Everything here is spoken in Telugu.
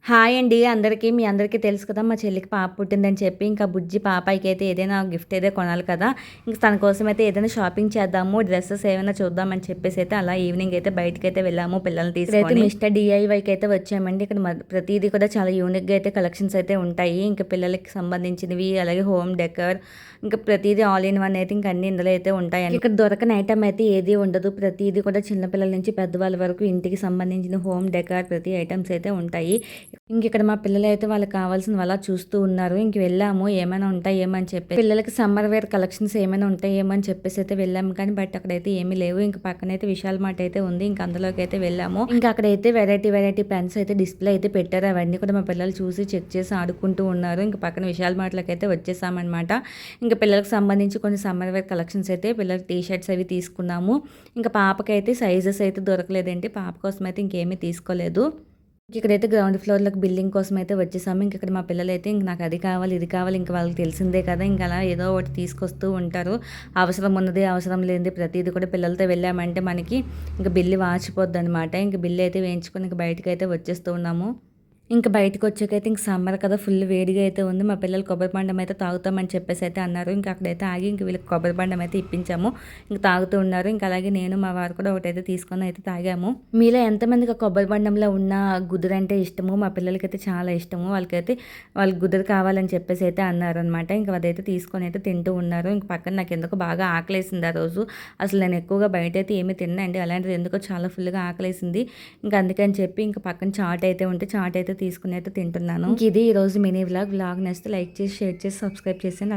హాయ్ అండి అందరికీ. మీ అందరికీ తెలుసు కదా! మా చెల్లికి పాప పుట్టిందని చెప్పి, ఇంకా బుజ్జి పాపకైతే ఏదైనా గిఫ్ట్ అయితే కొనాలి కదా! ఇంక తన కోసమైతే ఏదైనా షాపింగ్ చేద్దాము, డ్రెసెస్ ఏమైనా చూద్దామని చెప్పేసైతే అలా ఈవినింగ్ అయితే బయటకైతే వెళ్ళాము పిల్లల్ని తీసుకొని. ఇక్కడైతే మిస్టర్ డీఐవైకి అయితే వచ్చామండి. ఇక్కడ ప్రతీది కూడా చాలా యూనిక్‌గా అయితే కలెక్షన్స్ అయితే ఉంటాయి. ఇంకా పిల్లలకి సంబంధించినవి, అలాగే హోమ్ డెకర్, ఇంకా ప్రతీది ఆల్ ఇన్ వన్ అయితే ఇంక అన్ని ఇందులో అయితే ఉంటాయండి. ఇక్కడ దొరకని ఐటమ్ అయితే ఏది ఉండదు. ప్రతీది కూడా చిన్నపిల్లల నుంచి పెద్దవాళ్ళ వరకు ఇంటికి సంబంధించిన హోమ్ డెకర్ ప్రతి ఐటమ్స్ అయితే ఉంటాయి. ఇక్కడ మా పిల్లలైతే వాళ్ళకి కావాల్సినవి అలా చూస్తూ ఉన్నారు. వెళ్ళాము ఏమైనా ఉంటాయేమో అని చెప్పి. పిల్లలకి సమ్మర్ వేర్ కలెక్షన్స్ ఏమైనా ఉంటాయేమో అని చెప్పేసి అయితే వెళ్ళాము. కానీ బట్ అక్కడైతే ఏమీ లేవు. పక్కనైతే విశాల్ మార్ట్ అయితే ఉంది. అందులోకి అయితే వెళ్ళాము. అక్కడైతే వెరైటీ పెన్స్ అయితే డిస్ప్లే అయితే పెట్టారు. అవన్నీ కూడా మా పిల్లలు చూసి చెక్ చేసి ఆడుకుంటూ ఉన్నారు. పక్కన విశాల్ మార్ట్లోకి అయితే వచ్చేసామన్నమాట. పిల్లలకు సంబంధించి కొన్ని సమ్మర్ వేర్ కలెక్షన్స్ అయితే పిల్లలకి టీ షర్ట్స్ అవి తీసుకున్నాము. పాపకైతే సైజెస్ అయితే దొరకలేదండి. పాప కోసం అయితే ఇంకేమీ తీసుకోలేదు. ఇక్కడైతే గ్రౌండ్ ఫ్లోర్‌లోకి బిల్డింగ్ కోసం అయితే వచ్చేసాము. ఇక్కడ మా పిల్లలైతే నాకు అది కావాలి, ఇది కావాలి, వాళ్ళకి తెలిసిందే కదా! అలా ఏదో ఒకటి తీసుకొస్తూ ఉంటారు. అవసరం ఉన్నది, అవసరం లేనిది ప్రతీది కూడా పిల్లలతో వెళ్ళామంటే మనకి బిల్లు వాచిపోద్దనమాట. బిల్లు అయితే వేయించుకొని బయటకైతే వచ్చేస్తూ ఉన్నాము. బయటకొచ్చాకైతే సమ్మర్ కదా! ఫుల్ వేడిగా అయితే ఉంది. మా పిల్లలు కొబ్బరి బొండం అయితే తాగుతామని చెప్పేసి అయితే అన్నారు. అక్కడైతే ఆగి వీళ్ళకి కొబ్బరి బొండం అయితే ఇప్పించాము. తాగుతూ ఉన్నారు. అలాగే నేను మా వారు కూడా ఒకటైతే తీసుకొని అయితే తాగాము. మీలో ఎంతమందికి కొబ్బరి బొండంలో ఉన్న గుదురంటే ఇష్టము? మా పిల్లలకైతే చాలా ఇష్టము. వాళ్ళకి గుదురు కావాలని చెప్పేసి అయితే అన్నారనమాట. అదైతే తీసుకొని అయితే తింటూ ఉన్నారు. పక్కన నాకెందుకో బాగా ఆకలేసింది ఆ రోజు. అసలు నేను ఎక్కువగా బయటైతే ఏమీ తిననండి. అలాంటిది ఎందుకో చాలా ఫుల్‌గా ఆకలేసింది. అందుకని చెప్పి పక్కన చాట్ అయితే ఉంటే చాట్ అయితే తీసుకుని అయితే తింటున్నాను. ఇది ఈరోజు మినీ వ్లాగ్. నచ్చితే లైక్ చేసి, షేర్ చేసి, సబ్స్క్రైబ్ చేసేయండి.